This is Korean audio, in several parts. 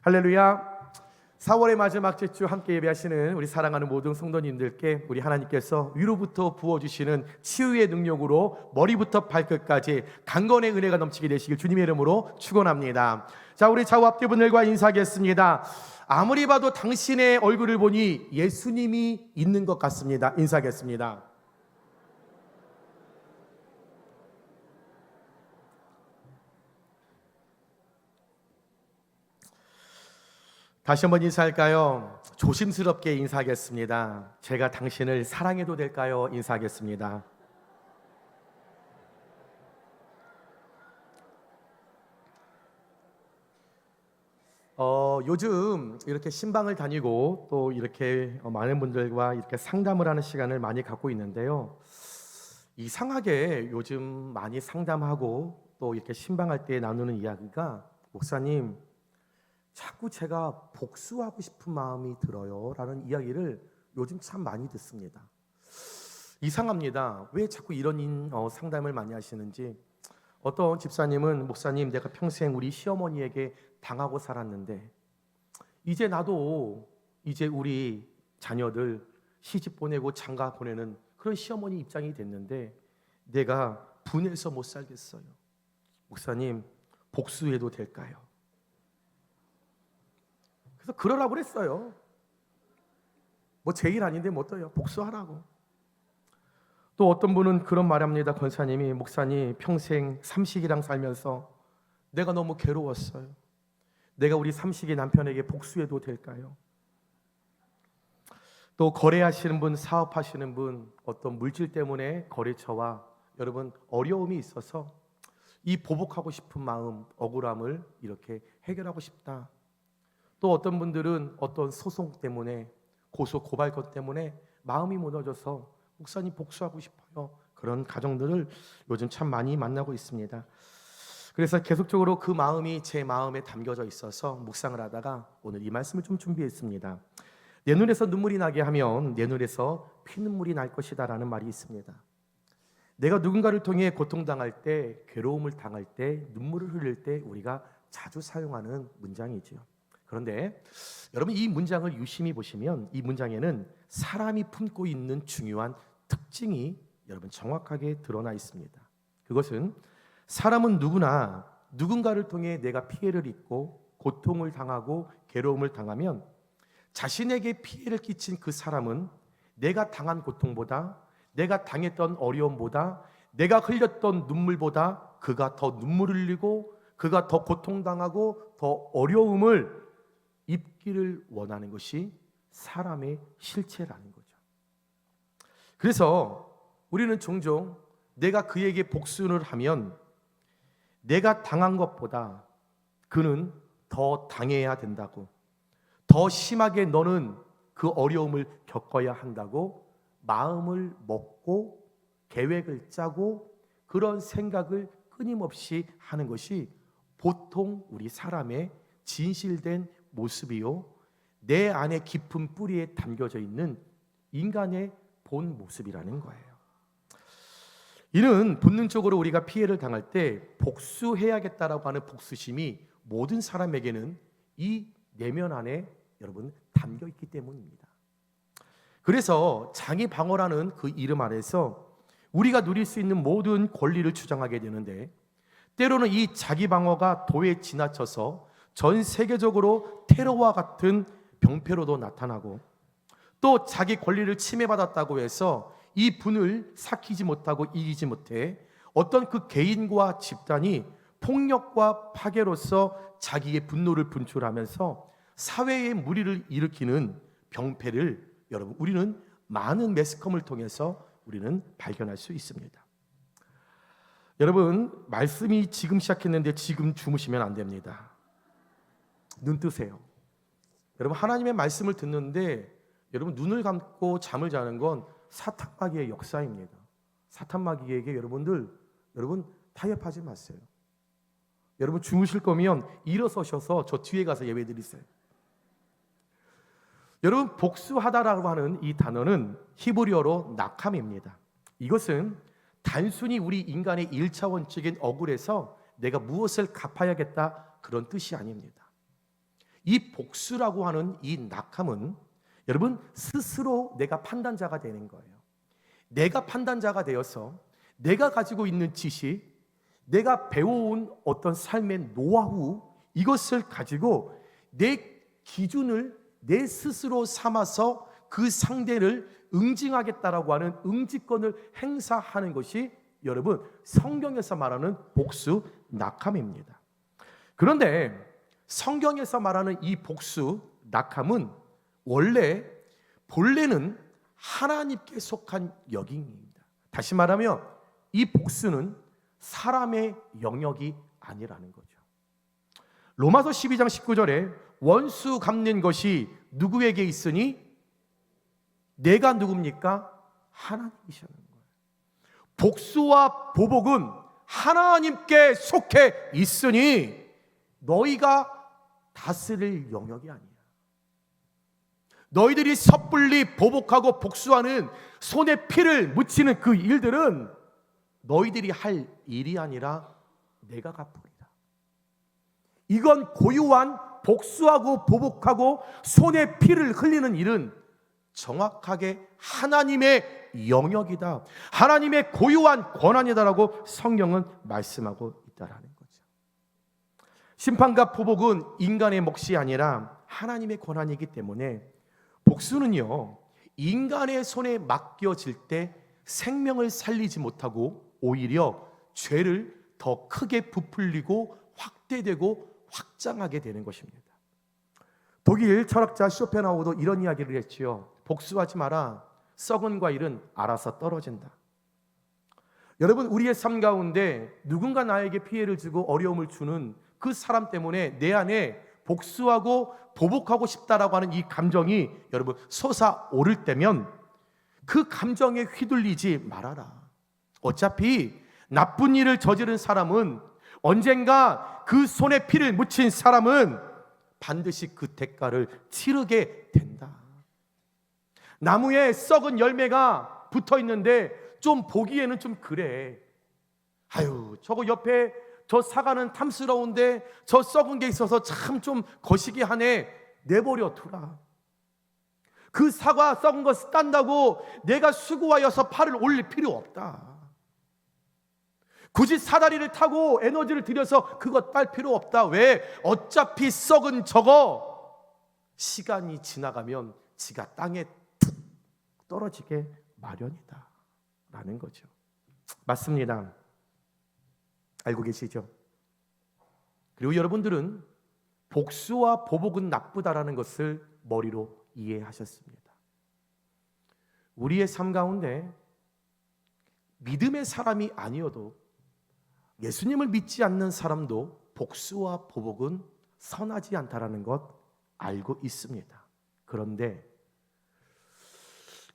할렐루야. 4월의 마지막 주 함께 예배하시는 우리 사랑하는 모든 성도님들께 우리 하나님께서 위로부터 부어주시는 치유의 능력으로 머리부터 발끝까지 강건의 은혜가 넘치게 되시길 주님의 이름으로 축원합니다. 자, 우리 좌우 앞뒤 분들과 인사하겠습니다. 아무리 봐도 당신의 얼굴을 보니 예수님이 있는 것 같습니다. 인사하겠습니다. 다시 한번 인사할까요? 조심스럽게 인사하겠습니다. 제가 당신을 사랑해도 될까요? 인사하겠습니다. 요즘 이렇게 신방을 다니고 또 이렇게 많은 분들과 이렇게 상담을 하는 시간을 많이 갖고 있는데요. 이상하게 요즘 많이 상담하고 또 이렇게 신방할 때 나누는 이야기가, 목사님, 자꾸 제가 복수하고 싶은 마음이 들어요 라는 이야기를 요즘 참 많이 듣습니다. 이상합니다. 왜 자꾸 이런 상담을 많이 하시는지. 어떤 집사님은, 목사님, 내가 평생 우리 시어머니에게 당하고 살았는데 이제 나도 이제 우리 자녀들 시집 보내고 장가 보내는 그런 시어머니 입장이 됐는데 내가 분해서 못 살겠어요. 목사님, 복수해도 될까요? 그래서 그러라고 그랬어요. 뭐 제 일 아닌데 뭐 또요, 복수하라고. 또 어떤 분은 그런 말합니다. 권사님이, 목사님, 평생 삼식이랑 살면서 내가 너무 괴로웠어요. 내가 우리 삼식이 남편에게 복수해도 될까요? 또 거래하시는 분, 사업하시는 분, 어떤 물질 때문에 거래처와 여러분 어려움이 있어서 이 보복하고 싶은 마음, 억울함을 이렇게 해결하고 싶다. 또 어떤 분들은 어떤 소송 때문에, 고소 고발권 때문에 마음이 무너져서 목사님 복수하고 싶어요. 그런 가정들을 요즘 참 많이 만나고 있습니다. 그래서 계속적으로 그 마음이 제 마음에 담겨져 있어서 묵상을 하다가 오늘 이 말씀을 좀 준비했습니다. 내 눈에서 눈물이 나게 하면 내 눈에서 피눈물이 날 것이다 라는 말이 있습니다. 내가 누군가를 통해 고통당할 때, 괴로움을 당할 때, 눈물을 흘릴 때 우리가 자주 사용하는 문장이지요. 그런데 여러분, 이 문장을 유심히 보시면 이 문장에는 사람이 품고 있는 중요한 특징이 여러분 정확하게 드러나 있습니다. 그것은 사람은 누구나 누군가를 통해 내가 피해를 입고 고통을 당하고 괴로움을 당하면 자신에게 피해를 끼친 그 사람은 내가 당한 고통보다, 내가 당했던 어려움보다, 내가 흘렸던 눈물보다 그가 더 눈물을 흘리고 그가 더 고통당하고 더 어려움을 입기를 원하는 것이 사람의 실체라는 거죠. 그래서 우리는 종종 내가 그에게 복수를 하면 내가 당한 것보다 그는 더 당해야 된다고, 더 심하게 너는 그 어려움을 겪어야 한다고 마음을 먹고 계획을 짜고 그런 생각을 끊임없이 하는 것이 보통 우리 사람의 진실된 모습이요, 내 안에 깊은 뿌리에 담겨져 있는 인간의 본 모습이라는 거예요. 이는 본능적으로 우리가 피해를 당할 때 복수해야겠다라고 하는 복수심이 모든 사람에게는 이 내면 안에 여러분 담겨 있기 때문입니다. 그래서 자기 방어라는 그 이름 아래서 우리가 누릴 수 있는 모든 권리를 주장하게 되는데, 때로는 이 자기 방어가 도에 지나쳐서 전 세계적으로 테러와 같은 병폐로도 나타나고, 또 자기 권리를 침해받았다고 해서 이 분을 삭히지 못하고 이기지 못해 어떤 그 개인과 집단이 폭력과 파괴로서 자기의 분노를 분출하면서 사회에 무리를 일으키는 병폐를 여러분 우리는 많은 매스컴을 통해서 우리는 발견할 수 있습니다. 여러분, 말씀이 지금 시작했는데 지금 주무시면 안 됩니다. 눈 뜨세요. 여러분, 하나님의 말씀을 듣는데 여러분 눈을 감고 잠을 자는 건 사탄마귀의 역사입니다. 사탄마귀에게 여러분 타협하지 마세요. 여러분 주무실 거면 일어서셔서 저 뒤에 가서 예배 드리세요. 여러분, 복수하다라고 하는 이 단어는 히브리어로 나캄입니다. 이것은 단순히 우리 인간의 1차원적인 억울해서 내가 무엇을 갚아야겠다 그런 뜻이 아닙니다. 이 복수라고 하는 이 낙함은 여러분 스스로 내가 판단자가 되는 거예요. 내가 판단자가 되어서 내가 가지고 있는 지식, 내가 배워온 어떤 삶의 노하우, 이것을 가지고 내 기준을 내 스스로 삼아서 그 상대를 응징하겠다라고 하는 응지권을 행사하는 것이 여러분 성경에서 말하는 복수 낙함입니다. 그런데 성경에서 말하는 이 복수 낙함은 본래는 하나님께 속한 영역입니다. 다시 말하면 이 복수는 사람의 영역이 아니라는 거죠. 로마서 12장 19절에 원수 갚는 것이 누구에게 있으니 내가 누굽니까? 하나님이시라는 거예요. 복수와 보복은 하나님께 속해 있으니 너희가 다스릴 영역이 아니야. 너희들이 섣불리 보복하고 복수하는 손에 피를 묻히는 그 일들은 너희들이 할 일이 아니라 내가 갚으리라. 이건 고유한 복수하고 보복하고 손에 피를 흘리는 일은 정확하게 하나님의 영역이다. 하나님의 고유한 권한이다라고 성경은 말씀하고 있다라는 거죠. 심판과 보복은 인간의 몫이 아니라 하나님의 권한이기 때문에 복수는요, 인간의 손에 맡겨질 때 생명을 살리지 못하고 오히려 죄를 더 크게 부풀리고 확대되고 확장하게 되는 것입니다. 독일 철학자 쇼펜하우어도 이런 이야기를 했지요. 복수하지 마라. 썩은 과일은 알아서 떨어진다. 여러분, 우리의 삶 가운데 누군가 나에게 피해를 주고 어려움을 주는 그 사람 때문에 내 안에 복수하고 보복하고 싶다라고 하는 이 감정이 여러분 솟아오를 때면 그 감정에 휘둘리지 말아라. 어차피 나쁜 일을 저지른 사람은 언젠가 그 손에 피를 묻힌 사람은 반드시 그 대가를 치르게 된다. 나무에 썩은 열매가 붙어 있는데 좀 보기에는 좀 그래. 아유, 저거 옆에 저 사과는 탐스러운데 저 썩은 게 있어서 참 좀 거시기 하네. 내버려 두라. 그 사과 썩은 거 딴다고 내가 수고하여서 팔을 올릴 필요 없다. 굳이 사다리를 타고 에너지를 들여서 그거 딸 필요 없다. 왜? 어차피 썩은 저거 시간이 지나가면 지가 땅에 툭 떨어지게 마련이다 라는 거죠. 맞습니다. 알고 계시죠? 그리고 여러분들은 복수와 보복은 나쁘다라는 것을 머리로 이해하셨습니다. 우리의 삶 가운데 믿음의 사람이 아니어도 예수님을 믿지 않는 사람도 복수와 보복은 선하지 않다라는 것 알고 있습니다. 그런데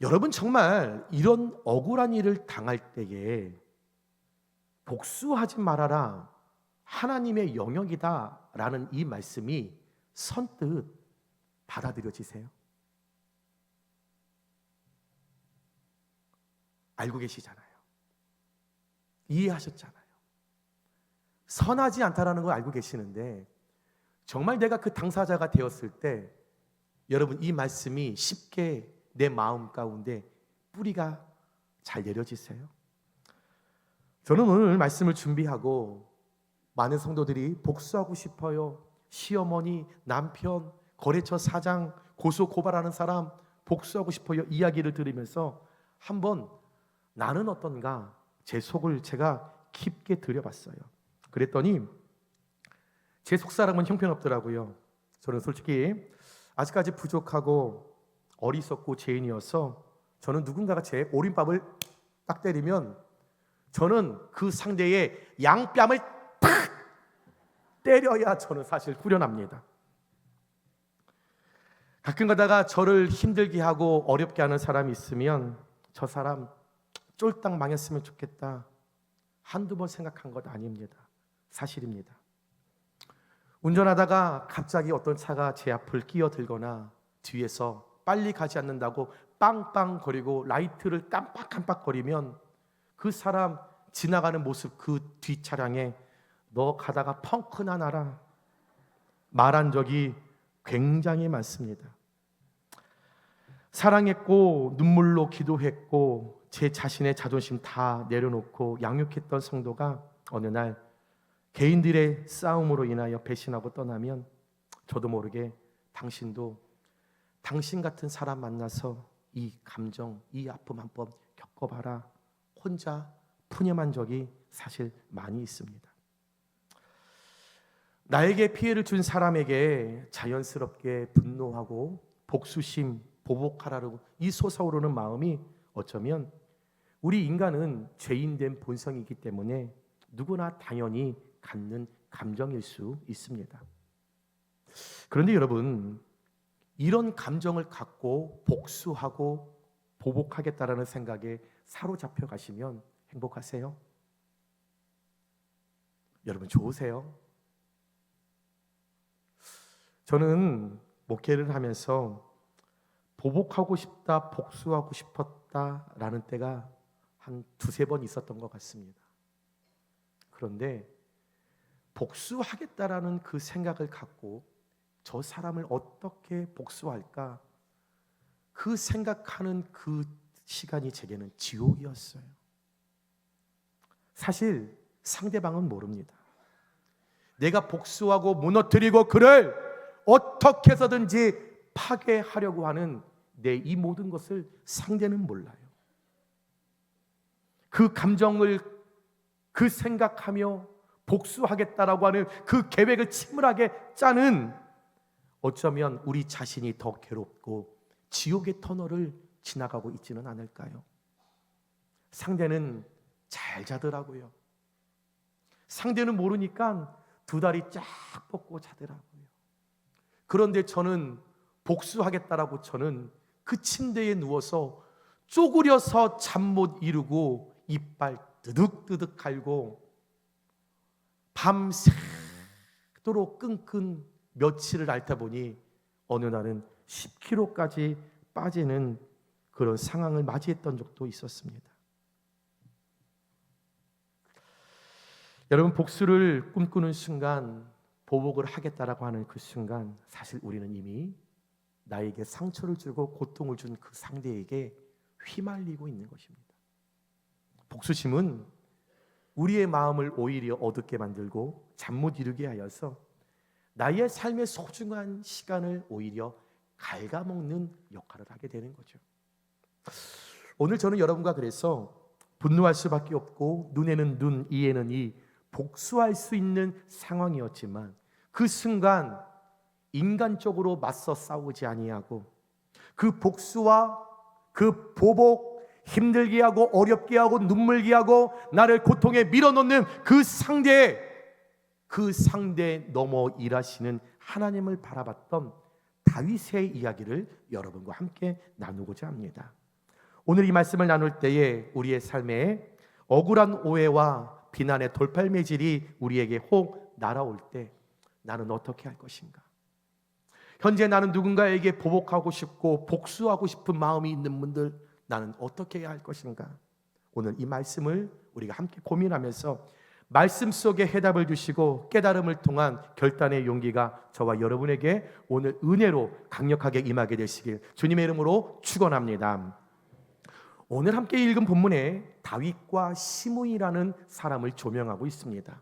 여러분 정말 이런 억울한 일을 당할 때에 복수하지 말아라, 하나님의 영역이다라는 이 말씀이 선뜻 받아들여지세요? 알고 계시잖아요. 이해하셨잖아요. 선하지 않다라는 걸 알고 계시는데 정말 내가 그 당사자가 되었을 때 여러분 이 말씀이 쉽게 내 마음 가운데 뿌리가 잘 내려지세요? 저는 오늘 말씀을 준비하고 많은 성도들이 복수하고 싶어요. 시어머니, 남편, 거래처 사장, 고소 고발하는 사람 복수하고 싶어요. 이야기를 들으면서 한번 나는 어떤가 제 속을 제가 깊게 들여봤어요. 그랬더니 제 속사람은 형편없더라고요. 저는 솔직히 아직까지 부족하고 어리석고 죄인이어서 저는 누군가가 제 오른밥을 딱 때리면 저는 그 상대의 양뺨을 탁 때려야 저는 사실 후련합니다. 가끔 가다가 저를 힘들게 하고 어렵게 하는 사람이 있으면 저 사람 쫄딱 망했으면 좋겠다 한두 번 생각한 것 아닙니다. 사실입니다. 운전하다가 갑자기 어떤 차가 제 앞을 끼어들거나 뒤에서 빨리 가지 않는다고 빵빵거리고 라이트를 깜빡깜빡거리면 그 사람 지나가는 모습 그 뒷 차량에 너 가다가 펑크나 나라 말한 적이 굉장히 많습니다. 사랑했고 눈물로 기도했고 제 자신의 자존심 다 내려놓고 양육했던 성도가 어느 날 개인들의 싸움으로 인하여 배신하고 떠나면 저도 모르게 당신도 당신 같은 사람 만나서 이 감정, 이 아픔 한번 겪어봐라, 혼자 푸념한 적이 사실 많이 있습니다. 나에게 피해를 준 사람에게 자연스럽게 분노하고 복수심, 보복하라고 이 솟아오르는 마음이 어쩌면 우리 인간은 죄인된 본성이기 때문에 누구나 당연히 갖는 감정일 수 있습니다. 그런데 여러분, 이런 감정을 갖고 복수하고 보복하겠다라는 생각에 사로잡혀 가시면 행복하세요? 여러분 좋으세요? 저는 목회를 하면서 보복하고 싶다, 복수하고 싶었다라는 때가 한 두세 번 있었던 것 같습니다. 그런데 복수하겠다라는 그 생각을 갖고 저 사람을 어떻게 복수할까? 그 생각하는 그 시간이 제게는 지옥이었어요. 사실 상대방은 모릅니다. 내가 복수하고 무너뜨리고 그를 어떻게 해서든지 파괴하려고 하는 내 이 모든 것을 상대는 몰라요. 그 감정을 그 생각하며 복수하겠다라고 하는 그 계획을 침울하게 짜는 어쩌면 우리 자신이 더 괴롭고 지옥의 터널을 지나가고 있지는 않을까요? 상대는 잘 자더라고요. 상대는 모르니까 두 다리 쫙 뻗고 자더라고요. 그런데 저는 복수하겠다라고 저는 그 침대에 누워서 쪼그려서 잠 못 이루고 이빨 뜨득뜨득 갈고 밤새도록 끙끙 며칠을 앓다 보니 어느 날은 10kg까지 빠지는 그런 상황을 맞이했던 적도 있었습니다. 여러분, 복수를 꿈꾸는 순간, 보복을 하겠다라고 하는 그 순간 사실 우리는 이미 나에게 상처를 주고 고통을 준 그 상대에게 휘말리고 있는 것입니다. 복수심은 우리의 마음을 오히려 어둡게 만들고 잠 못 이루게 하여서 나의 삶의 소중한 시간을 오히려 갉아먹는 역할을 하게 되는 거죠. 오늘 저는 여러분과 그래서 분노할 수밖에 없고 눈에는 눈, 이에는 이 복수할 수 있는 상황이었지만 그 순간 인간적으로 맞서 싸우지 아니하고 그 복수와 그 보복, 힘들게 하고 어렵게 하고 눈물게 하고 나를 고통에 밀어넣는 그 상대 넘어 일하시는 하나님을 바라봤던 다윗의 이야기를 여러분과 함께 나누고자 합니다. 오늘 이 말씀을 나눌 때에 우리의 삶에 억울한 오해와 비난의 돌팔매질이 우리에게 혹 날아올 때 나는 어떻게 할 것인가? 현재 나는 누군가에게 보복하고 싶고 복수하고 싶은 마음이 있는 분들, 나는 어떻게 해야 할 것인가? 오늘 이 말씀을 우리가 함께 고민하면서 말씀 속에 해답을 주시고 깨달음을 통한 결단의 용기가 저와 여러분에게 오늘 은혜로 강력하게 임하게 되시길 주님의 이름으로 축원합니다. 오늘 함께 읽은 본문에 다윗과 시므이라는 사람을 조명하고 있습니다.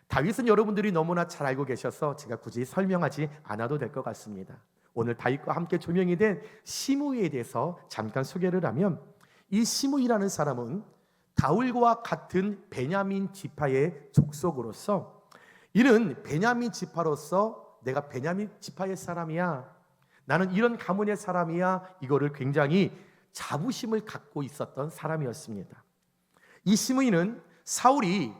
다윗은 여러분들이 너무나 잘 알고 계셔서 제가 굳이 설명하지 않아도 될 것 같습니다. 오늘 다윗과 함께 조명이 된 시므이에 대해서 잠깐 소개를 하면, 이 시므이라는 사람은 다윗과 같은 베냐민 지파의 족속으로서, 이는 베냐민 지파로서 내가 베냐민 지파의 사람이야, 나는 이런 가문의 사람이야, 이거를 굉장히 자부심을 갖고 있었던 사람이었습니다. 이 시므이는 사울이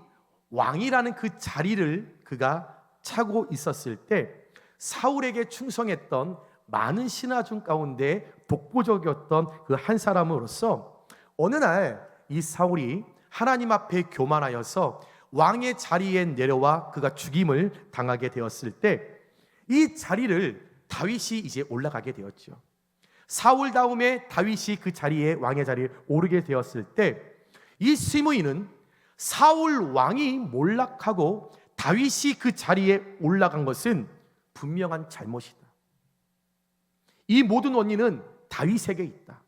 왕이라는 그 자리를 그가 차고 있었을 때 사울에게 충성했던 많은 신하 중 가운데 독보적이었던 그 한 사람으로서 어느 날 이 사울이 하나님 앞에 교만하여서 왕의 자리에 내려와 그가 죽임을 당하게 되었을 때 이 자리를 다윗이 이제 올라가게 되었죠. 사울 다음에 다윗이 그 자리에, 왕의 자리에 오르게 되었을 때 이 시므이는 사울 왕이 몰락하고 다윗이 그 자리에 올라간 것은 분명한 잘못이다, 이 모든 원인은 다윗에게 있다.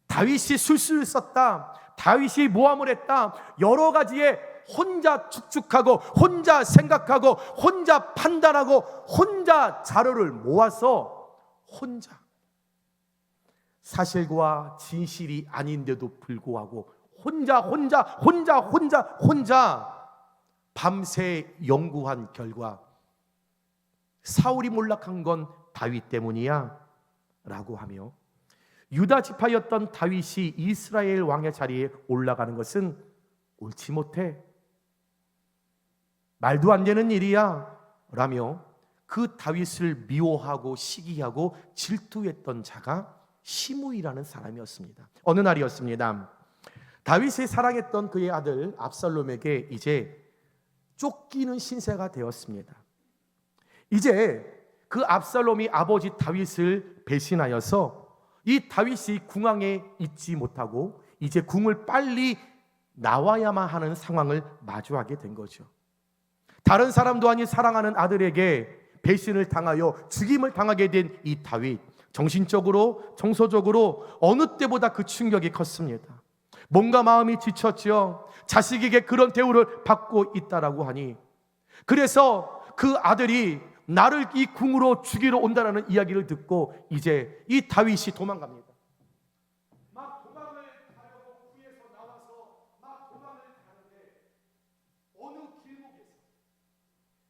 다윗이 술수를 썼다. 다윗이 모함을 했다. 여러 가지의 혼자 축축하고 혼자 생각하고 혼자 판단하고 혼자 자료를 모아서 혼자 사실과 진실이 아닌데도 불구하고 혼자 밤새 연구한 결과 사울이 몰락한 건 다윗 때문이야 라고 하며 유다 지파였던 다윗이 이스라엘 왕의 자리에 올라가는 것은 옳지 못해, 말도 안 되는 일이야 라며 그 다윗을 미워하고 시기하고 질투했던 자가 시므이라는 사람이었습니다. 어느 날이었습니다. 다윗이 사랑했던 그의 아들 압살롬에게 이제 쫓기는 신세가 되었습니다. 이제 그 압살롬이 아버지 다윗을 배신하여서 이 다윗이 궁왕에 있지 못하고 이제 궁을 빨리 나와야만 하는 상황을 마주하게 된 거죠. 다른 사람도 아닌 사랑하는 아들에게 배신을 당하여 죽임을 당하게 된 이 다윗, 정신적으로 정서적으로 어느 때보다 그 충격이 컸습니다. 뭔가 마음이 지쳤죠. 자식에게 그런 대우를 받고 있다라고 하니, 그래서 그 아들이 나를 이 궁으로 죽이러 온다라는 이야기를 듣고 이제 이 다윗이 도망갑니다. 막 도망을 가려고 구에서 나와서 막 도망을 가는데 어느 길목에서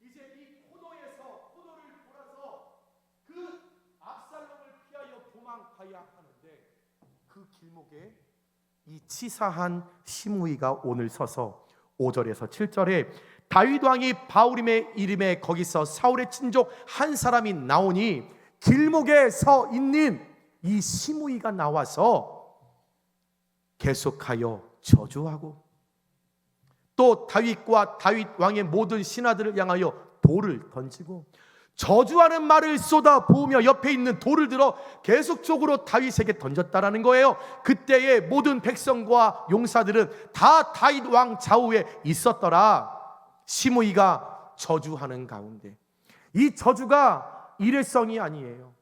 이제 이 포도를 돌아서 그 압살롬을 피하여 도망가야 하는데 그 길목에 이 치사한 시므이가 오늘 서서 5절에서 7절에 다윗 왕이 바울임의 이름에 거기서 사울의 친족 한 사람이 나오니 길목에 서 있는 이 시므이가 나와서 계속하여 저주하고 또 다윗과 다윗 왕의 모든 신하들을 향하여 돌을 던지고 저주하는 말을 쏟아 부으며 옆에 있는 돌을 들어 계속적으로 다윗에게 던졌다라는 거예요. 그때의 모든 백성과 용사들은 다 다윗 왕 좌우에 있었더라. 시므이가 저주하는 가운데 이 저주가 일회성이 아니에요.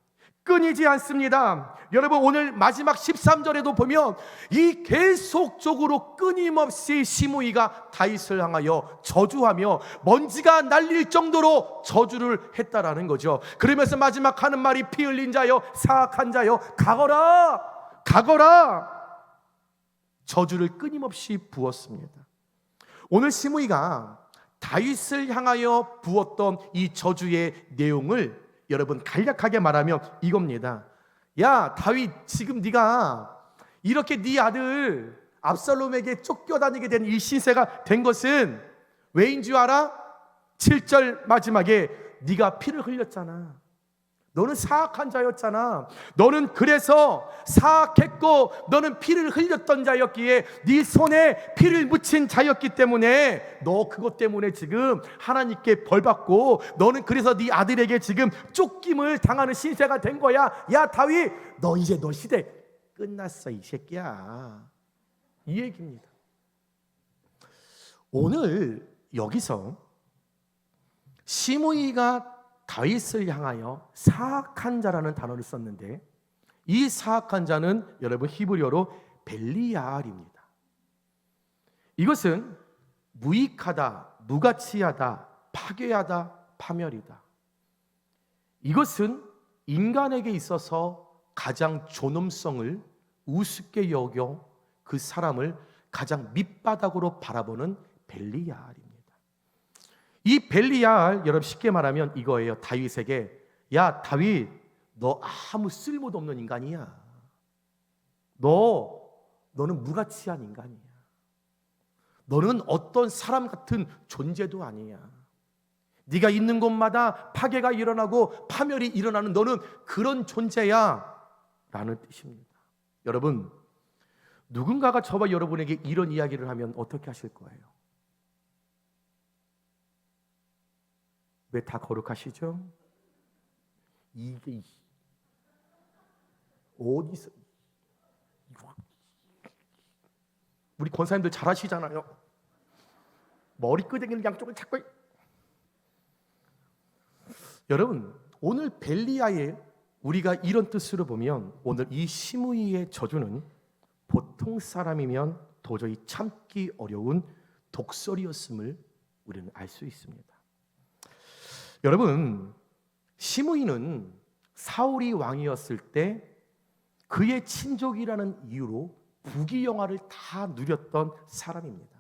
끊이지 않습니다. 여러분, 오늘 마지막 13절에도 보면 이 계속적으로 끊임없이 시므이가 다윗을 향하여 저주하며 먼지가 날릴 정도로 저주를 했다라는 거죠. 그러면서 마지막 하는 말이 피 흘린 자여 사악한 자여 가거라 저주를 끊임없이 부었습니다. 오늘 시므이가 다윗을 향하여 부었던 이 저주의 내용을 여러분 간략하게 말하면 이겁니다. 야 다윗, 지금 네가 이렇게 네 아들 압살롬에게 쫓겨다니게 된 이 신세가 된 것은 왜인 줄 알아? 7절 마지막에 네가 피를 흘렸잖아. 너는 사악한 자였잖아. 너는 그래서 사악했고 너는 피를 흘렸던 자였기에 네 손에 피를 묻힌 자였기 때문에 너 그것 때문에 지금 하나님께 벌받고 너는 그래서 네 아들에게 지금 쫓김을 당하는 신세가 된 거야. 야 다윗, 너 이제 너 시대 끝났어 이 새끼야, 이 얘기입니다. 오늘 여기서 시므이가 다윗을 향하여 사악한 자라는 단어를 썼는데 이 사악한 자는 여러분 히브리어로 벨리야알입니다. 이것은 무익하다, 무가치하다, 파괴하다, 파멸이다. 이것은 인간에게 있어서 가장 존엄성을 우습게 여겨 그 사람을 가장 밑바닥으로 바라보는 벨리야알입니다. 이 벨리야알, 여러분 쉽게 말하면 이거예요. 다윗에게 야 다윗, 너 아무 쓸모도 없는 인간이야. 너는 무가치한 인간이야. 너는 어떤 사람 같은 존재도 아니야. 네가 있는 곳마다 파괴가 일어나고 파멸이 일어나는 너는 그런 존재야 라는 뜻입니다. 여러분, 누군가가 저와 여러분에게 이런 이야기를 하면 어떻게 하실 거예요? 왜 다 거룩하시죠? 이게 어디서, 우리 권사님들 잘하시잖아요. 머리끄댕이를 양쪽을 잡고. 여러분, 오늘 벨리야의 우리가 이런 뜻으로 보면 오늘 이 시므이의 저주는 보통 사람이면 도저히 참기 어려운 독설이었음을 우리는 알 수 있습니다. 여러분, 시므이는 사울이 왕이었을 때 그의 친족이라는 이유로 부귀영화를 다 누렸던 사람입니다.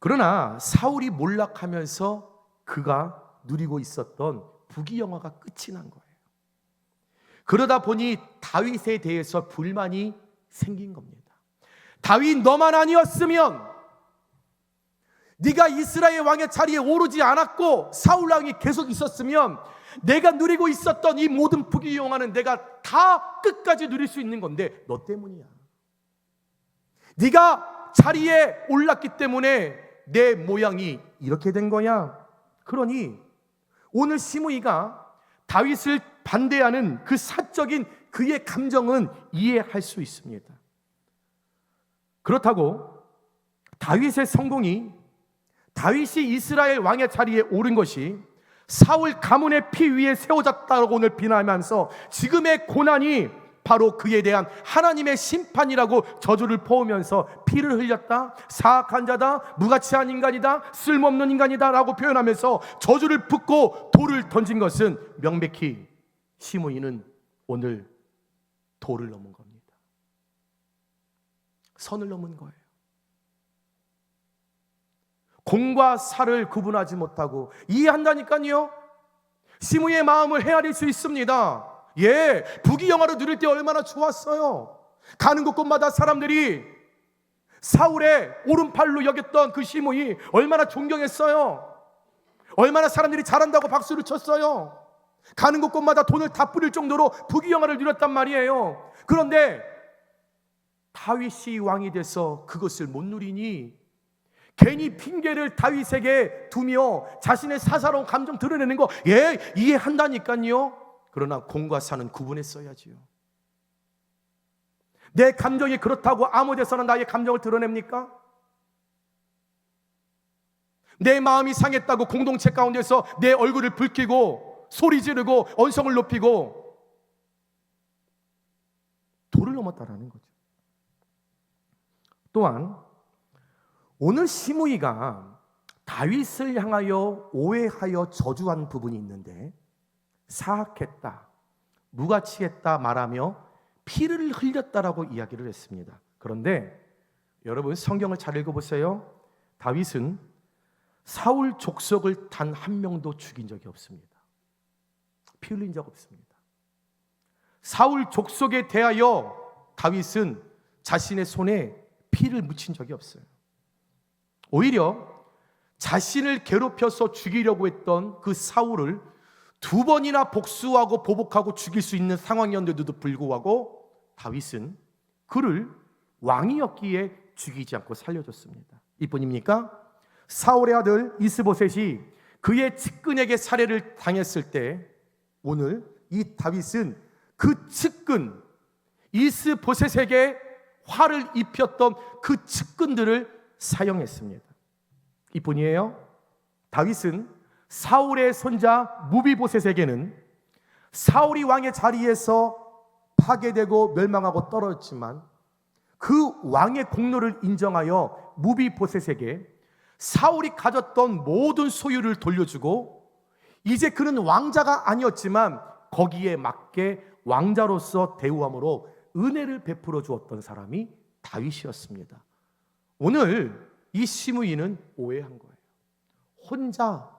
그러나 사울이 몰락하면서 그가 누리고 있었던 부귀영화가 끝이 난 거예요. 그러다 보니 다윗에 대해서 불만이 생긴 겁니다. 다윗, 너만 아니었으면, 네가 이스라엘 왕의 자리에 오르지 않았고 사울 왕이 계속 있었으면 내가 누리고 있었던 이 모든 부귀영화는 내가 다 끝까지 누릴 수 있는 건데 너 때문이야. 네가 자리에 올랐기 때문에 내 모양이 이렇게 된 거야. 그러니 오늘 시므이가 다윗을 반대하는 그 사적인 그의 감정은 이해할 수 있습니다. 그렇다고 다윗의 성공이, 다윗이 이스라엘 왕의 자리에 오른 것이 사울 가문의 피 위에 세워졌다고 오늘 비난하면서 지금의 고난이 바로 그에 대한 하나님의 심판이라고 저주를 퍼오면서 피를 흘렸다, 사악한 자다, 무가치한 인간이다, 쓸모없는 인간이다 라고 표현하면서 저주를 붓고 돌을 던진 것은 명백히 시므이는 오늘 도를 넘은 겁니다. 선을 넘은 거예요. 공과 사를 구분하지 못하고, 이해한다니까요. 시므이의 마음을 헤아릴 수 있습니다. 예, 부귀영화를 누릴 때 얼마나 좋았어요. 가는 곳곳마다 사람들이 사울의 오른팔로 여겼던 그 시므이 얼마나 존경했어요. 얼마나 사람들이 잘한다고 박수를 쳤어요. 가는 곳곳마다 돈을 다 뿌릴 정도로 부귀영화를 누렸단 말이에요. 그런데 다윗이 왕이 돼서 그것을 못 누리니 괜히 핑계를 다윗에게 두며 자신의 사사로운 감정 드러내는 거, 예, 이해한다니까요. 그러나 공과 사는 구분했어야지요. 내 감정이 그렇다고 아무 데서나 나의 감정을 드러냅니까? 내 마음이 상했다고 공동체 가운데서 내 얼굴을 붉히고 소리 지르고 언성을 높이고 도를 넘었다라는 거죠. 또한 오늘 시므이가 다윗을 향하여 오해하여 저주한 부분이 있는데, 사악했다, 무가치했다 말하며 피를 흘렸다라고 이야기를 했습니다. 그런데 여러분, 성경을 잘 읽어보세요. 다윗은 사울 족속을 단 한 명도 죽인 적이 없습니다. 피 흘린 적 없습니다. 사울 족속에 대하여 다윗은 자신의 손에 피를 묻힌 적이 없어요. 오히려 자신을 괴롭혀서 죽이려고 했던 그 사울을 두 번이나 복수하고 보복하고 죽일 수 있는 상황이었는데도 불구하고 다윗은 그를 왕이었기에 죽이지 않고 살려줬습니다. 이뿐입니까? 사울의 아들 이스보셋이 그의 측근에게 살해를 당했을 때 오늘 이 다윗은 그 측근 이스보셋에게 화를 입혔던 그 측근들을 사용했습니다. 이뿐이에요. 다윗은 사울의 손자 무비보셋에게는 사울이 왕의 자리에서 파괴되고 멸망하고 떨어졌지만 그 왕의 공로를 인정하여 무비보셋에게 사울이 가졌던 모든 소유를 돌려주고, 이제 그는 왕자가 아니었지만 거기에 맞게 왕자로서 대우함으로 은혜를 베풀어 주었던 사람이 다윗이었습니다. 오늘 이 시므이는 오해한 거예요. 혼자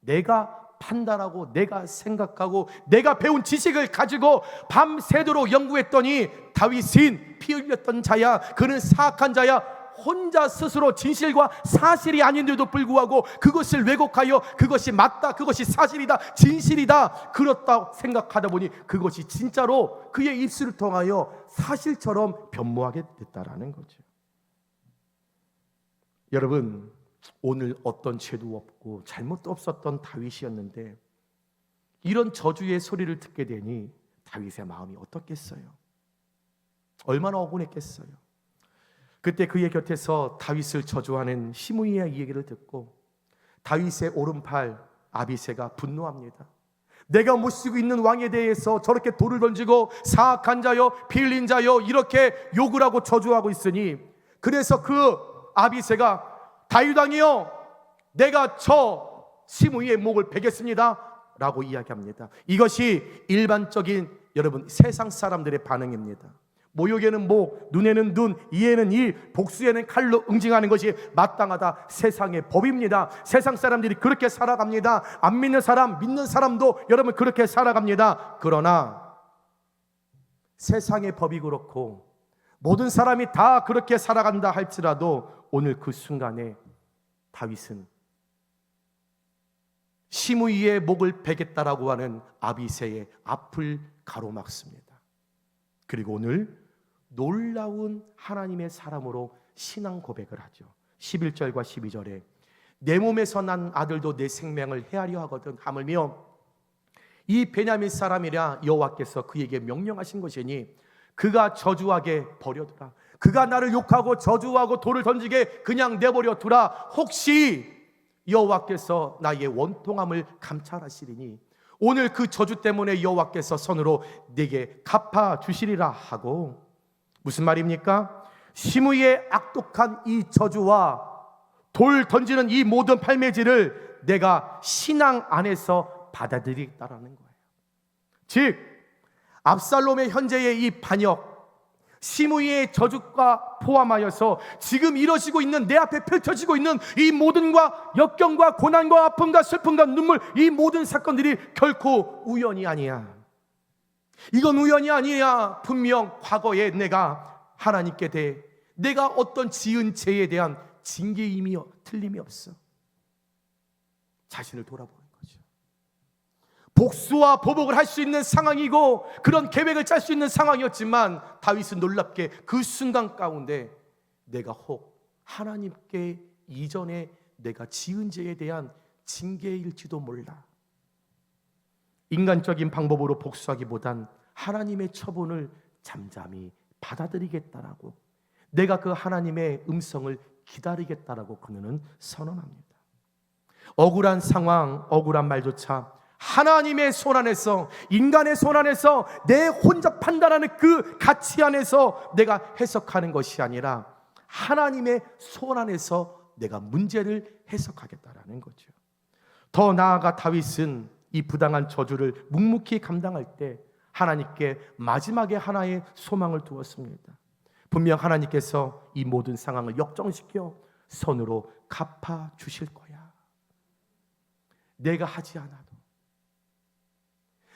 내가 판단하고 내가 생각하고 내가 배운 지식을 가지고 밤새도록 연구했더니 다윗은 피 흘렸던 자야, 그는 사악한 자야, 혼자 스스로 진실과 사실이 아닌데도 불구하고 그것을 왜곡하여 그것이 맞다, 그것이 사실이다, 진실이다, 그렇다 생각하다 보니 그것이 진짜로 그의 입술을 통하여 사실처럼 변모하게 됐다라는 거죠. 여러분, 오늘 어떤 죄도 없고 잘못도 없었던 다윗이었는데 이런 저주의 소리를 듣게 되니 다윗의 마음이 어떻겠어요? 얼마나 억울했겠어요? 그때 그의 곁에서 다윗을 저주하는 시므이의 얘기를 듣고 다윗의 오른팔 아비새가 분노합니다. 내가 모시고 있는 왕에 대해서 저렇게 돌을 던지고 사악한 자여 비일린 자여 이렇게 욕을 하고 저주하고 있으니, 그래서 그 아비새가 다윗 왕이여 내가 저 시므이의 목을 베겠습니다 라고 이야기합니다. 이것이 일반적인 여러분 세상 사람들의 반응입니다. 모욕에는 목, 눈에는 눈, 이에는 이, 복수에는 칼로 응징하는 것이 마땅하다. 세상의 법입니다. 세상 사람들이 그렇게 살아갑니다. 안 믿는 사람, 믿는 사람도 여러분 그렇게 살아갑니다. 그러나 세상의 법이 그렇고 모든 사람이 다 그렇게 살아간다 할지라도 오늘 그 순간에 다윗은 시므이의 목을 베겠다라고 하는 아비새의 앞을 가로막습니다. 그리고 오늘 놀라운 하나님의 사람으로 신앙 고백을 하죠. 11절과 12절에 내 몸에서 난 아들도 내 생명을 해하려 하거든 하물며 이 베냐민 사람이라 여호와께서 그에게 명령하신 것이니 그가 저주하게 버려두라. 그가 나를 욕하고 저주하고 돌을 던지게 그냥 내버려 두라. 혹시 여호와께서 나의 원통함을 감찰하시리니 오늘 그 저주 때문에 여호와께서 손으로 내게 갚아 주시리라 하고, 무슨 말입니까? 시므이의 악독한 이 저주와 돌 던지는 이 모든 팔매질을 내가 신앙 안에서 받아들이겠다라는 거예요. 즉 압살롬의 현재의 이 반역, 시므이의 저주가 포함하여서 지금 이루어지고 있는 내 앞에 펼쳐지고 있는 이 모든과 역경과 고난과 아픔과 슬픔과 눈물, 이 모든 사건들이 결코 우연이 아니야. 이건 우연이 아니야. 분명 과거에 내가 하나님께 대해 내가 어떤 지은 죄에 대한 징계임이 틀림이 없어. 자신을 돌아보는 거죠. 복수와 보복을 할 수 있는 상황이고 그런 계획을 짤 수 있는 상황이었지만 다윗은 놀랍게 그 순간 가운데 내가 혹 하나님께 이전에 내가 지은 죄에 대한 징계일지도 몰라. 인간적인 방법으로 복수하기보단 하나님의 처분을 잠잠히 받아들이겠다라고, 내가 그 하나님의 음성을 기다리겠다라고 그는 선언합니다. 억울한 상황, 억울한 말조차 하나님의 손 안에서, 인간의 손 안에서 내 혼자 판단하는 그 가치 안에서 내가 해석하는 것이 아니라 하나님의 손 안에서 내가 문제를 해석하겠다라는 거죠. 더 나아가 다윗은 이 부당한 저주를 묵묵히 감당할 때 하나님께 마지막에 하나의 소망을 두었습니다. 분명 하나님께서 이 모든 상황을 역정시켜 손으로 갚아 주실 거야. 내가 하지 않아도,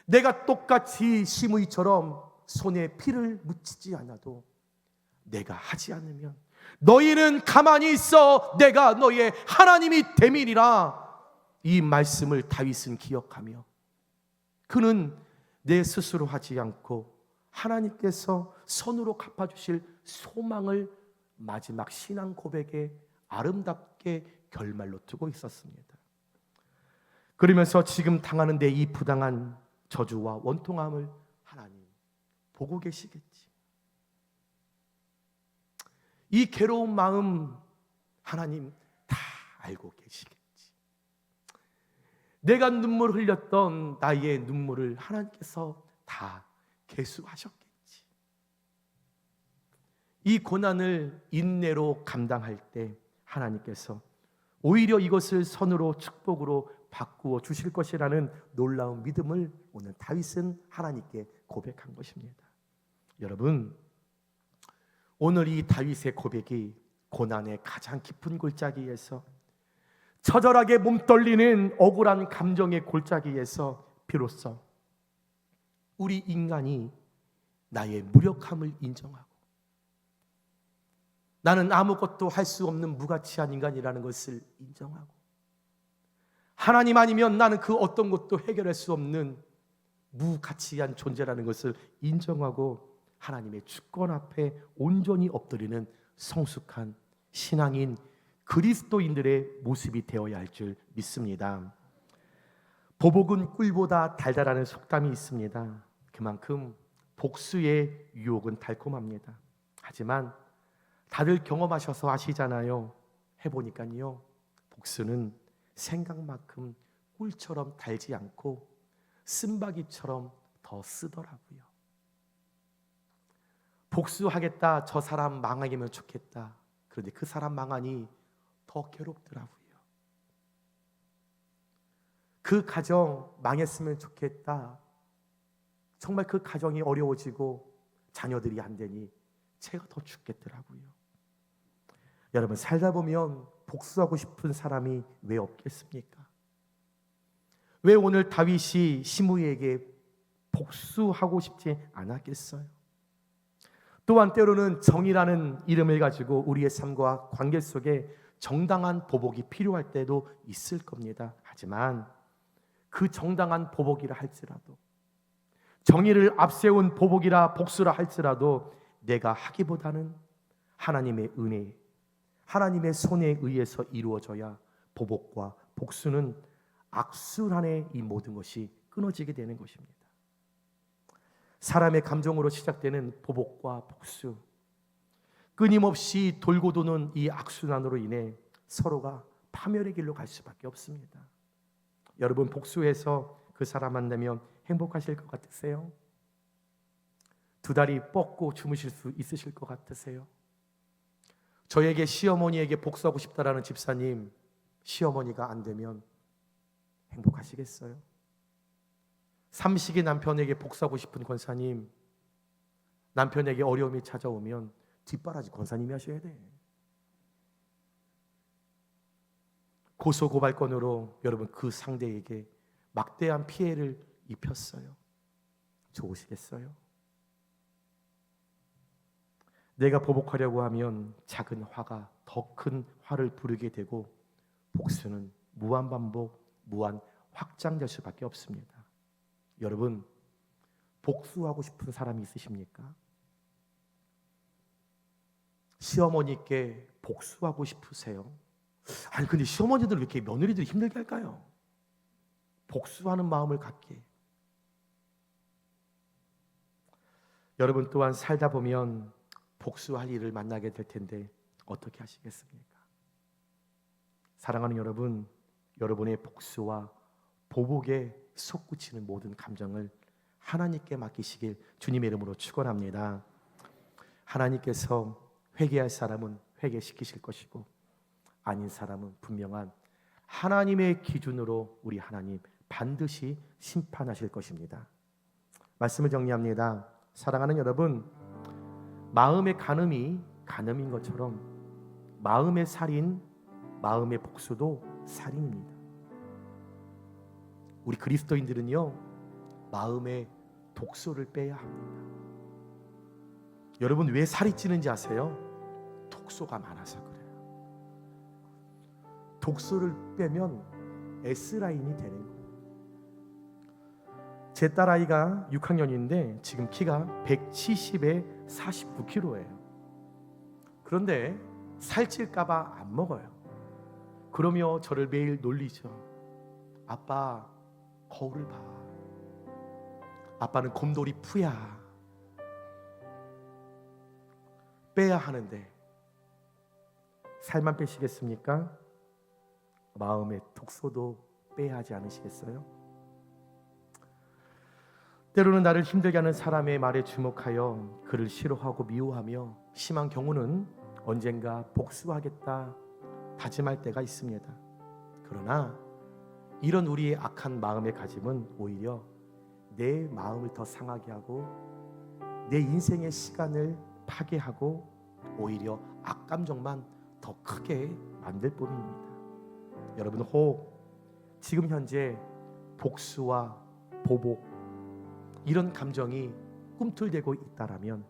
내가 똑같이 시므이처럼 손에 피를 묻히지 않아도, 내가 하지 않으면 너희는 가만히 있어 내가 너희의 하나님이 됨이니라. 이 말씀을 다윗은 기억하며 그는 내 스스로 하지 않고 하나님께서 손으로 갚아주실 소망을 마지막 신앙 고백에 아름답게 결말로 두고 있었습니다. 그러면서 지금 당하는 데 이 부당한 저주와 원통함을 하나님 보고 계시겠지. 이 괴로운 마음 하나님 다 알고 계시겠지. 내가 눈물 흘렸던 나의 눈물을 하나님께서 다 계수하셨겠지. 이 고난을 인내로 감당할 때 하나님께서 오히려 이것을 선으로 축복으로 바꾸어 주실 것이라는 놀라운 믿음을 오늘 다윗은 하나님께 고백한 것입니다. 여러분, 오늘 이 다윗의 고백이 고난의 가장 깊은 골짜기에서, 처절하게 몸 떨리는 억울한 감정의 골짜기에서 비로소 우리 인간이 나의 무력함을 인정하고 나는 아무것도 할 수 없는 무가치한 인간이라는 것을 인정하고, 하나님 아니면 나는 그 어떤 것도 해결할 수 없는 무가치한 존재라는 것을 인정하고 하나님의 주권 앞에 온전히 엎드리는 성숙한 신앙인 그리스도인들의 모습이 되어야 할 줄 믿습니다. 보복은 꿀보다 달달하는 속담이 있습니다. 그만큼 복수의 유혹은 달콤합니다. 하지만 다들 경험하셔서 아시잖아요. 해보니까요, 복수는 생각만큼 꿀처럼 달지 않고 쓴바귀처럼 더 쓰더라고요. 복수하겠다, 저 사람 망하면 좋겠다. 그런데 그 사람 망하니 더 괴롭더라고요. 그 가정 망했으면 좋겠다. 정말 그 가정이 어려워지고 자녀들이 안 되니 제가 더 죽겠더라고요. 여러분, 살다 보면 복수하고 싶은 사람이 왜 없겠습니까? 왜 오늘 다윗이 시므이에게 복수하고 싶지 않았겠어요? 또한 때로는 정의라는 이름을 가지고 우리의 삶과 관계 속에 정당한 보복이 필요할 때도 있을 겁니다. 하지만 그 정당한 보복이라 할지라도, 정의를 앞세운 보복이라 복수라 할지라도 내가 하기보다는 하나님의 은혜, 하나님의 손에 의해서 이루어져야 보복과 복수는 악순환의 이 모든 것이 끊어지게 되는 것입니다. 사람의 감정으로 시작되는 보복과 복수, 끊임없이 돌고 도는 이 악순환으로 인해 서로가 파멸의 길로 갈 수밖에 없습니다. 여러분, 복수해서 그 사람 만나면 행복하실 것 같으세요? 두 다리 뻗고 주무실 수 있으실 것 같으세요? 저에게 시어머니에게 복수하고 싶다라는 집사님, 시어머니가 안 되면 행복하시겠어요? 삼식이 남편에게 복수하고 싶은 권사님, 남편에게 어려움이 찾아오면 뒷바라지 권사님이 하셔야 돼. 고소고발건으로 여러분 그 상대에게 막대한 피해를 입혔어요. 좋으시겠어요? 내가 보복하려고 하면 작은 화가 더 큰 화를 부르게 되고 복수는 무한반복, 무한 확장될 수밖에 없습니다. 여러분, 복수하고 싶은 사람이 있으십니까? 시어머니께 복수하고 싶으세요? 아니, 근데 시어머니들 왜 이렇게 며느리들이 힘들게 할까요? 복수하는 마음을 갖게. 여러분 또한 살다 보면 복수할 일을 만나게 될 텐데 어떻게 하시겠습니까? 사랑하는 여러분, 여러분의 복수와 보복에 솟구치는 모든 감정을 하나님께 맡기시길 주님의 이름으로 축원합니다. 하나님께서 회개할 사람은 회개시키실 것이고 아닌 사람은 분명한 하나님의 기준으로 우리 하나님 반드시 심판하실 것입니다. 말씀을 정리합니다. 사랑하는 여러분, 마음의 간음이 간음인 것처럼 마음의 살인, 마음의 복수도 살인입니다. 우리 그리스도인들은요, 마음의 독소를 빼야 합니다. 여러분, 왜 살이 찌는지 아세요? 독소가 많아서 그래요. 독소를 빼면 S라인이 되는 거예요. 제 딸아이가 6학년인데 지금 키가 170에 49kg예요. 그런데 살찔까봐 안 먹어요. 그러며 저를 매일 놀리죠. 아빠, 거울을 봐. 아빠는 곰돌이 푸야. 빼야 하는데 살만 빼시겠습니까? 마음의 독소도 빼야 하지 않으시겠어요? 때로는 나를 힘들게 하는 사람의 말에 주목하여 그를 싫어하고 미워하며 심한 경우는 언젠가 복수하겠다 다짐할 때가 있습니다. 그러나 이런 우리의 악한 마음의 가짐은 오히려 내 마음을 더 상하게 하고 내 인생의 시간을 파괴하고 오히려 악감정만 더 크게 만들 뿐입니다. 여러분, 혹 지금 현재 복수와 보복 이런 감정이 꿈틀대고 있다라면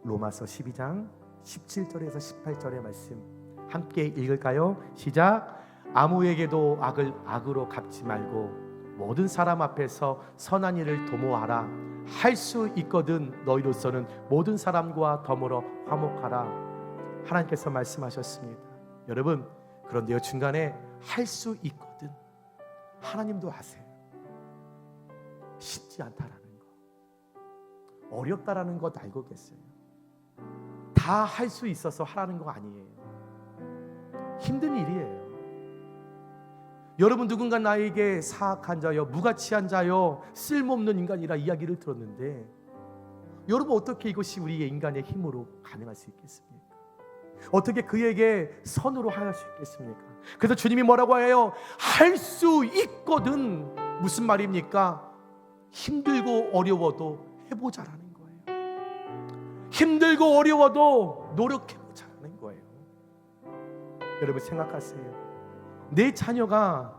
로마서 12장 17절에서 18절의 말씀 함께 읽을까요? 시작. 아무에게도 악을 악으로 갚지 말고 모든 사람 앞에서 선한 일을 도모하라. 할 수 있거든 너희로서는 모든 사람과 더불어 화목하라. 하나님께서 말씀하셨습니다. 여러분, 그런데요, 중간에 할 수 있거든, 하나님도 아세요. 쉽지 않다라는 거, 어렵다라는 것 알고 계세요. 다 할 수 있어서 하라는 거 아니에요. 힘든 일이에요. 여러분 누군가 나에게 사악한 자여, 무가치한 자여, 쓸모없는 인간이라 이야기를 들었는데 여러분 어떻게 이것이 우리의 인간의 힘으로 가능할 수 있겠습니까? 어떻게 그에게 선으로 할 수 있겠습니까? 그래서 주님이 뭐라고 해요? 할 수 있거든. 무슨 말입니까? 힘들고 어려워도 해보자라는 거예요. 힘들고 어려워도 노력해보자라는 거예요. 여러분 생각하세요. 내 자녀가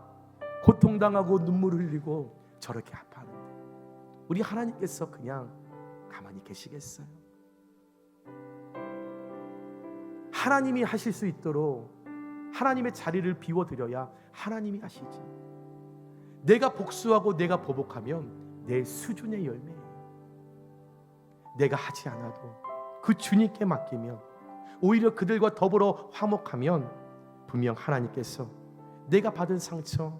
고통당하고 눈물을 흘리고 저렇게 아파하는데 우리 하나님께서 그냥 가만히 계시겠어요? 하나님이 하실 수 있도록 하나님의 자리를 비워드려야 하나님이 하시지. 내가 복수하고 내가 보복하면 내 수준의 열매예요. 내가 하지 않아도 그 주님께 맡기면 오히려 그들과 더불어 화목하면 분명 하나님께서 내가 받은 상처,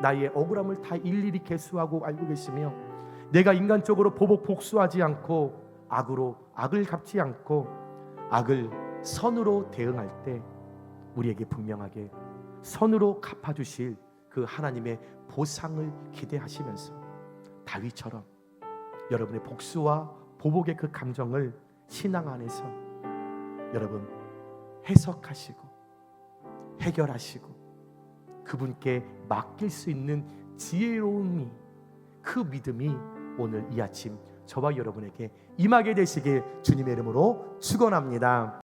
나의 억울함을 다 일일이 계수하고 알고 계시며 내가 인간적으로 보복 복수하지 않고 악으로 악을 갚지 않고 악을 선으로 대응할 때 우리에게 분명하게 선으로 갚아주실 그 하나님의 보상을 기대하시면서 다윗처럼 여러분의 복수와 보복의 그 감정을 신앙 안에서 여러분 해석하시고 해결하시고 그분께 맡길 수 있는 지혜로움이, 그 믿음이 오늘 이 아침 저와 여러분에게 임하게 되시길 주님의 이름으로 축원합니다.